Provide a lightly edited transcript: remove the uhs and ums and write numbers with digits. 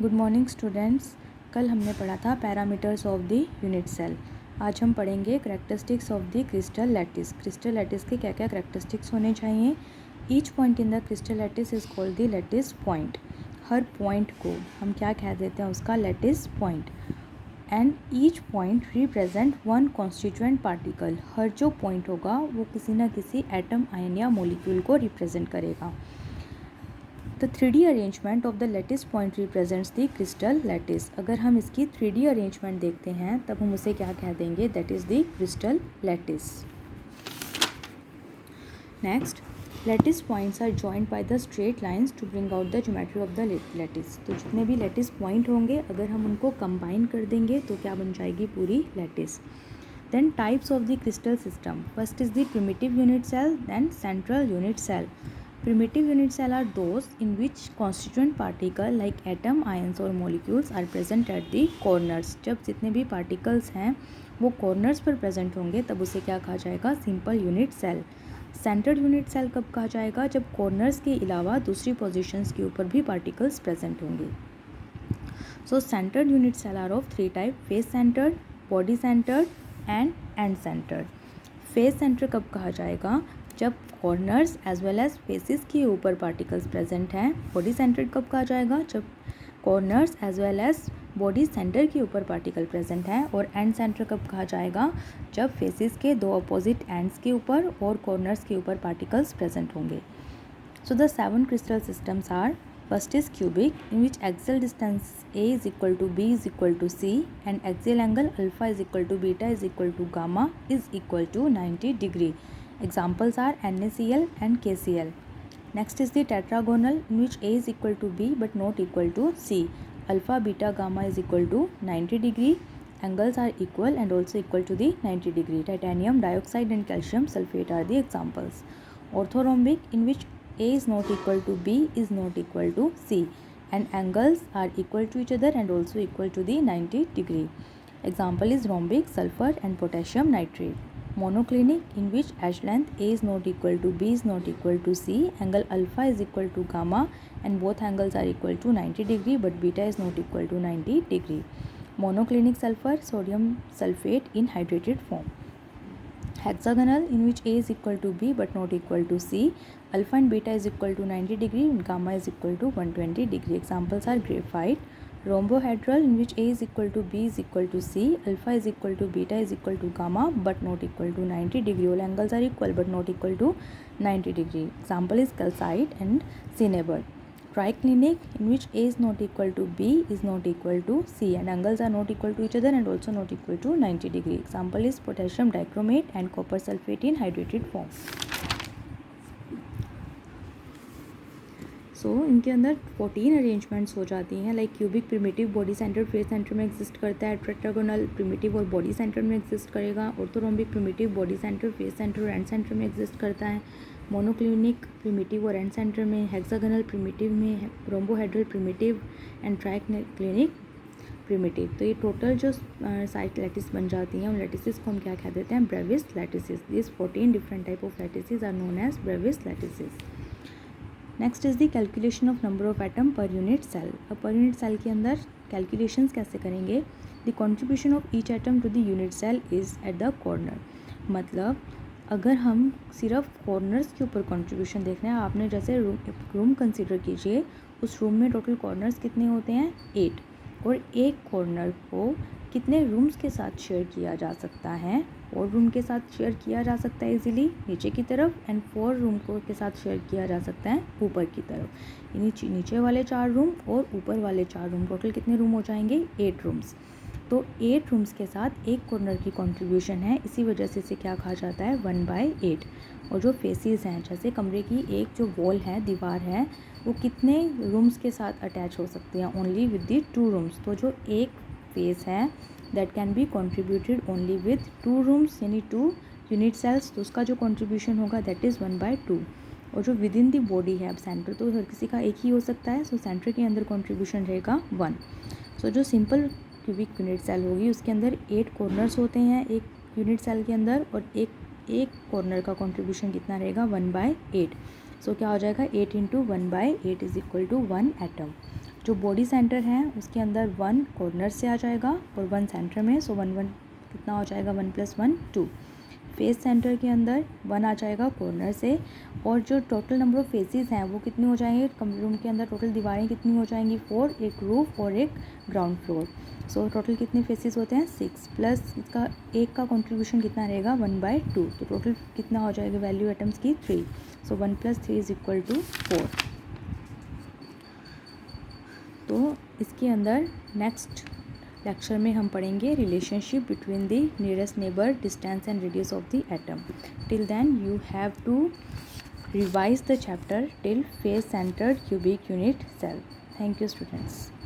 Good morning students. कल हमने पढ़ा था parameters of the unit cell. आज हम पढ़ेंगे characteristics of the crystal lattice. Crystal lattice के क्या क्या करैक्टरिस्टिक्स होने चाहिए। Each point in the crystal lattice is called the lattice point. हर पॉइंट को हम क्या कह देते हैं, उसका lattice point. And each point represent one constituent particle. हर जो पॉइंट होगा वो किसी न किसी एटम, आयन या मॉलिक्यूल को रिप्रेजेंट करेगा। The 3D arrangement of the lattice point represents the crystal lattice. अगर हम इसकी 3D अरेंजमेंट देखते हैं तब हम उसे क्या कह देंगे, that is the crystal lattice. Next, lattice points are joined by the straight lines to bring out the geometry of the lattice. तो जितने भी लैटिस पॉइंट होंगे अगर हम उनको कंबाइन कर देंगे तो क्या बन जाएगी, पूरी lattice. Then types of the crystal system. First is the primitive unit cell, then central unit cell. Primitive unit cell are those in which constituent particle like atom, ions और molecules are present at the corners. जब जितने भी particles हैं वो corners पर present होंगे तब उसे क्या कहा जाएगा, simple unit cell. Centered unit cell कब कहा जाएगा, जब corners के अलावा दूसरी positions के ऊपर भी particles present होंगे. So centered unit cell are of three type: face centered, body centered and centre. Face centre कब कहा जाएगा, जब corners as well as faces के ऊपर पार्टिकल्स प्रेजेंट हैं। बॉडी सेंटर कब कहा जाएगा, जब corners as well as body centre के ऊपर पार्टिकल प्रेजेंट हैं। और एंड सेंटर कब कहा जाएगा, जब फेसेस के दो अपोजिट एंड्स के ऊपर और कॉर्नर्स के ऊपर पार्टिकल्स प्रेजेंट होंगे। So the 7 crystal systems are: first is cubic, in which axial distance A is equal to B is equal to C and axial angle alpha is equal to beta is equal to gamma is equal to 90 degree. Examples are NaCl and KCl. Next is the tetragonal, in which A is equal to B but not equal to C. Alpha, beta, gamma is equal to 90 degree. Angles are equal and also equal to the 90 degree. Titanium dioxide and calcium sulfate are the examples. Orthorhombic, in which A is not equal to B is not equal to C and angles are equal to each other and also equal to the 90 degree. Example is rhombic, sulfur and potassium nitrate. Monoclinic, in which edge length A is not equal to B is not equal to C, angle alpha is equal to gamma and both angles are equal to 90 degree but beta is not equal to 90 degree. Monoclinic sulfur, sodium sulfate in hydrated form. Hexagonal, in which A is equal to B but not equal to C, alpha and beta is equal to 90 degree and gamma is equal to 120 degree. Examples are graphite. Rhombohedral, in which A is equal to B is equal to C, alpha is equal to beta is equal to gamma but not equal to 90 degree. All angles are equal but not equal to 90 degree. Example is calcite and cinnabar. Triclinic, in which A is not equal to B is not equal to C and angles are not equal to each other and also not equal to 90 degree. Example is potassium dichromate and copper sulfate in hydrated form. सो इनके अंदर 14 arrangements हो जाती हैं, like cubic primitive body centre face centre में exist करता है, tetragonal primitive और body centre में एग्जिस्ट करेगा, orthorhombic primitive body centre face centre और एंड सेंटर में एग्जिस्ट करता है, मोनोक्लिनिक प्रिमिटिव और एंड सेंटर में, हेक्सागोनल प्रिमिटिव में, rhombohedral primitive and triclinic primitive. तो ये टोटल जो साइट लैटिस बन जाती हैं उन लैटिसेस को हम क्या कह देते हैं, Bravais lattices. This 14 different type of lattices are known as Bravais lattices. Next is the calculation of number of atom per unit cell. अब पर यूनिट सेल के अंदर कैलकुलेशंस कैसे करेंगे, the contribution of each atom to the unit cell is at the corner. मतलब अगर हम सिर्फ corners के ऊपर कंट्रीब्यूशन देख रहे हैं, आपने जैसे रूम कंसिडर कीजिए, उस रूम में टोटल कॉर्नर्स कितने होते हैं, 8, और एक कॉर्नर को कितने रूम्स के साथ शेयर किया जा सकता है, 4 रूम के साथ शेयर किया जा सकता है इजीली नीचे की तरफ, एंड 4 रूम को के साथ शेयर किया जा सकता है ऊपर की तरफ। नीचे वाले 4 रूम और ऊपर वाले 4 रूम, टोटल कितने रूम हो जाएंगे, 8 रूम्स। तो 8 रूम्स के साथ एक कॉर्नर की कंट्रीब्यूशन है, इसी वजह से इसे क्या कहा जाता है, 1/8। और जो फेसेस हैं, जैसे कमरे की एक जो वॉल है, दीवार है, वो कितने रूम्स के साथ अटैच हो सकती हैं, ओनली विद द 2 रूम्स। तो जो एक फेस है that can be contributed only with 2 rooms यानी 2 यूनिट सेल्स, तो उसका जो कंट्रीब्यूशन होगा दैट इज़ 1/2। और जो विद इन दी बॉडी है, अब सेंटर तो हर किसी का एक ही हो सकता है, सो सेंटर के अंदर कंट्रीब्यूशन रहेगा 1। सो जो सिंपल क्यूबिक यूनिट सेल होगी उसके अंदर 8 कॉर्नर्स होते हैं एक यूनिट सेल के अंदर, और एक कॉर्नर का कंट्रीब्यूशन कितना रहेगा, 1/8। सो क्या हो जाएगा, 8 × 1/8 इज इक्वल टू 1 एटम। जो बॉडी सेंटर है उसके अंदर 1 कॉर्नर से आ जाएगा और 1 सेंटर में, सो 1 1 कितना हो जाएगा, 1 + 1 2। फेस सेंटर के अंदर 1 आ जाएगा कॉर्नर से, और जो टोटल नंबर ऑफ फेसेस हैं वो कितने हो जाएंगे, रूम के अंदर टोटल दीवारें कितनी हो जाएंगी, 4, एक रूफ और एक ग्राउंड फ्लोर। सो टोटल कितने फेसेस होते हैं, 6 प्लस इसका एक का कंट्रीब्यूशन कितना रहेगा, 1/2, तो टोटल कितना हो जाएगा वैल्यू एटम्स की, 3। सो 1 + 3 = 4। तो इसके अंदर नेक्स्ट लेक्चर में हम पढ़ेंगे relationship between the nearest neighbour, distance and radius of the atom. Till then you have to revise the chapter till face centred cubic unit cell. Thank you students.